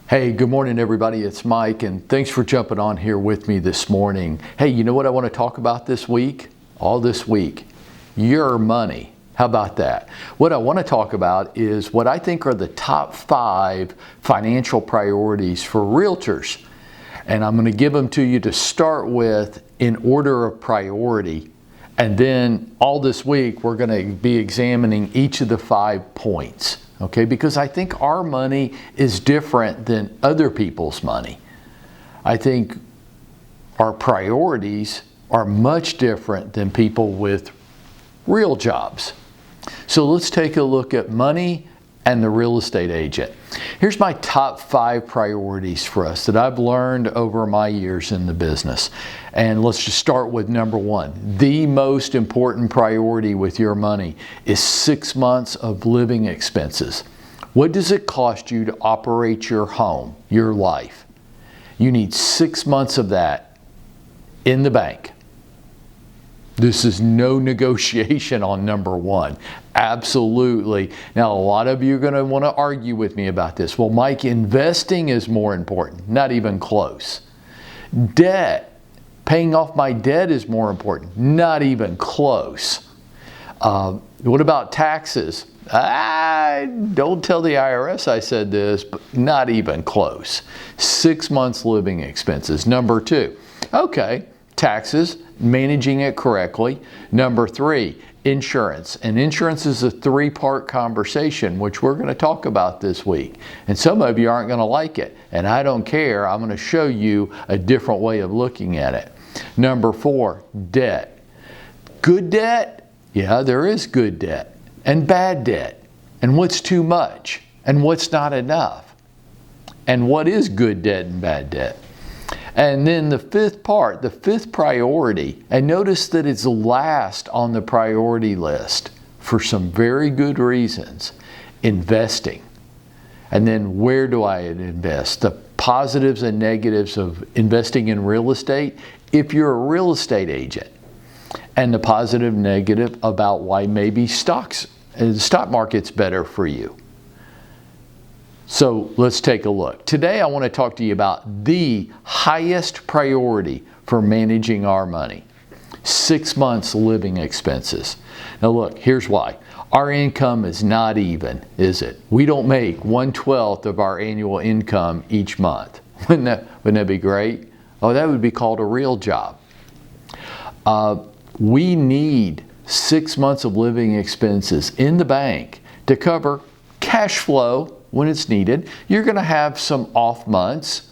Hey, good morning everybody, it's Mike, and thanks for jumping on here with me this morning. Hey, you know what I want to talk about this week? All this week, your money. How about that? What I want to talk about is what I think are the top 5 financial priorities for realtors. And I'm going to give them to you to start with in order of priority. And then all this week, we're going to be examining each of the 5 points. Okay, because I think our money is different than other people's money. I think our priorities are much different than people with real jobs. So let's take a look at money and the real estate agent. Here's my top 5 priorities for us that I've learned over my years in the business. And let's just start with number 1. The most important priority with your money is 6 months of living expenses. What does it cost you to operate your home, your life? You need 6 months of that in the bank. This is no negotiation on number 1. Absolutely. Now, a lot of you are going to want to argue with me about this. Well, Mike, investing is more important. Not even close. Debt, paying off my debt is more important. Not even close. What about taxes? Don't tell the IRS I said this, but not even close. 6 months living expenses. Number 2. Okay. Taxes, managing it correctly. Number 3, insurance. And insurance is a 3-part conversation, which we're going to talk about this week. And some of you aren't going to like it. And I don't care. I'm going to show you a different way of looking at it. Number 4, debt. Good debt? Yeah, there is good debt. And bad debt. And what's too much? And what's not enough? And what is good debt and bad debt? And then the 5th part, the 5th priority, and notice that it's last on the priority list for some very good reasons, investing. And then where do I invest? The positives and negatives of investing in real estate if you're a real estate agent. And the positive, negative about why maybe the stock market's better for you. So let's take a look. Today I want to talk to you about the highest priority for managing our money. 6 months living expenses. Now look, here's why. Our income is not even, is it? We don't make 1/12 of our annual income each month. Wouldn't that be great? Oh, that would be called a real job. We need 6 months of living expenses in the bank to cover cash flow when it's needed. You're going to have some off months.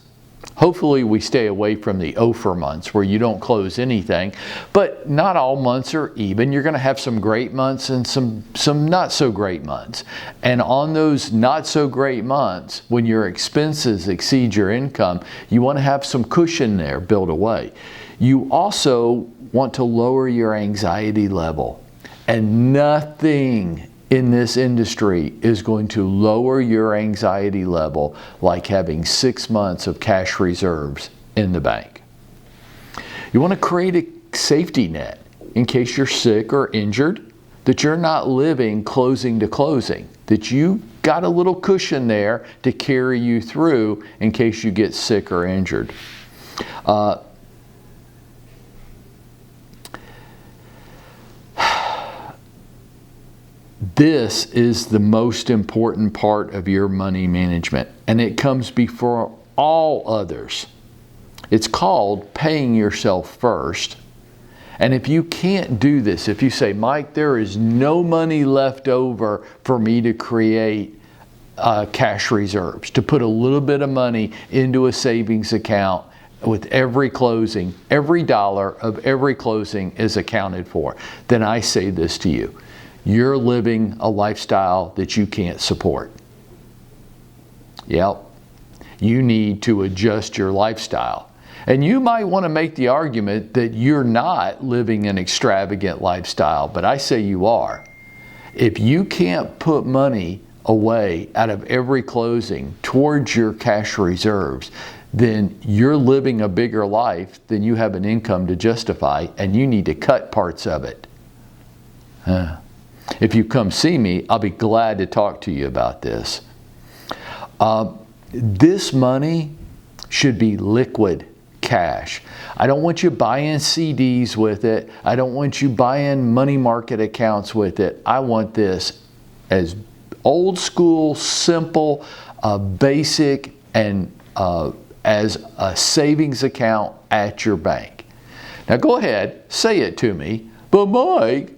Hopefully we stay away from the over months where you don't close anything, but not all months are even. You're going to have some great months and some not so great months. And on those not so great months, when your expenses exceed your income, you want to have some cushion there built away. You also want to lower your anxiety level, and nothing in this industry is going to lower your anxiety level like having 6 months of cash reserves in the bank. You want to create a safety net in case you're sick or injured, that you're not living closing to closing, that you got a little cushion there to carry you through in case you get sick or injured. This is the most important part of your money management, and it comes before all others. It's called paying yourself first. And if you can't do this, if you say, Mike, there is no money left over for me to create cash reserves, to put a little bit of money into a savings account with every closing, every dollar of every closing is accounted for, then I say this to you. You're living a lifestyle that you can't support. Yep. You need to adjust your lifestyle. And you might want to make the argument that you're not living an extravagant lifestyle, but I say you are. If you can't put money away out of every closing towards your cash reserves, then you're living a bigger life than you have an income to justify, and you need to cut parts of it. If you come see me, I'll be glad to talk to you about this. This money should be liquid cash. I don't want you buying CDs with it. I don't want you buying money market accounts with it. I want this as old school, simple, basic, and as a savings account at your bank. Now go ahead, say it to me, but Mike,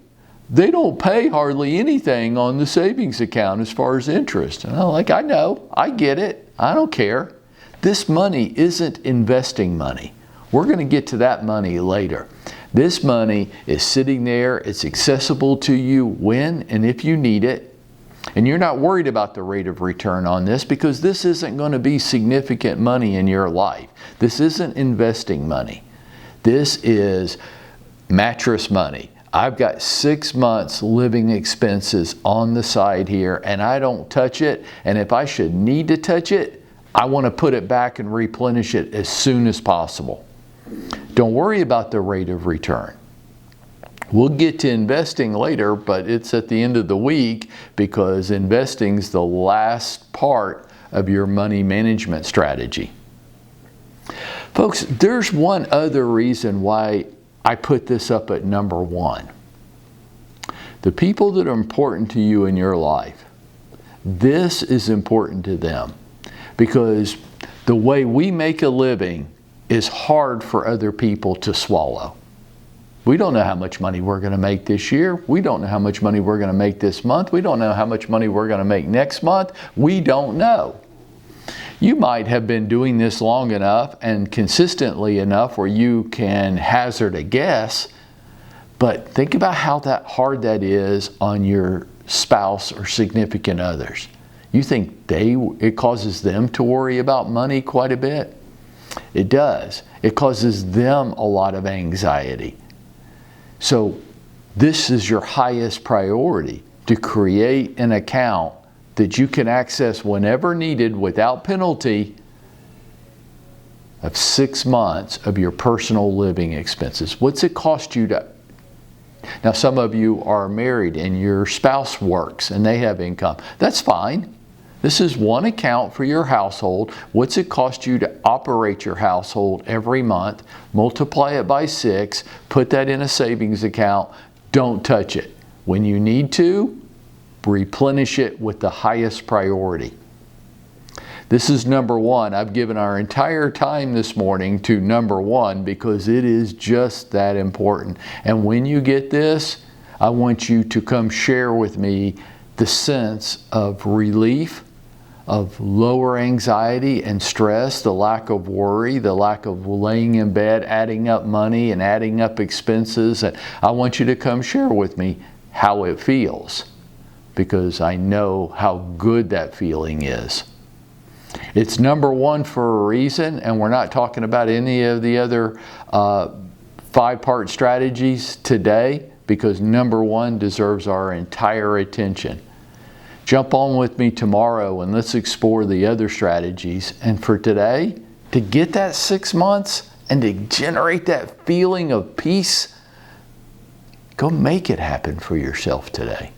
they don't pay hardly anything on the savings account as far as interest. And I'm like, I know, I get it, I don't care. This money isn't investing money. We're going to get to that money later. This money is sitting there, it's accessible to you when and if you need it. And you're not worried about the rate of return on this because this isn't going to be significant money in your life. This isn't investing money. This is mattress money. I've got 6 months living expenses on the side here and I don't touch it. And if I should need to touch it, I want to put it back and replenish it as soon as possible. Don't worry about the rate of return. We'll get to investing later, but it's at the end of the week because investing's the last part of your money management strategy. Folks, there's one other reason why I put this up at number 1. The people that are important to you in your life, this is important to them because the way we make a living is hard for other people to swallow. We don't know how much money we're going to make this year. We don't know how much money we're going to make this month. We don't know how much money we're going to make next month. We don't know. You might have been doing this long enough and consistently enough where you can hazard a guess, but think about how hard that is on your spouse or significant others. You think it causes them to worry about money quite a bit? It does. It causes them a lot of anxiety. So this is your highest priority, to create an account that you can access whenever needed without penalty of 6 months of your personal living expenses. What's it cost you to? Now some of you are married and your spouse works and they have income. That's fine. This is one account for your household. What's it cost you to operate your household every month? Multiply it by 6, put that in a savings account, don't touch it. When you need to, replenish it with the highest priority. This is number 1. I've given our entire time this morning to number 1 because it is just that important. And when you get this, I want you to come share with me the sense of relief, of lower anxiety and stress, the lack of worry, the lack of laying in bed, adding up money and adding up expenses. And I want you to come share with me how it feels because I know how good that feeling is. It's number 1 for a reason, and we're not talking about any of the other 5-part strategies today because number 1 deserves our entire attention. Jump on with me tomorrow and let's explore the other strategies. And for today, to get that 6 months and to generate that feeling of peace, go make it happen for yourself today.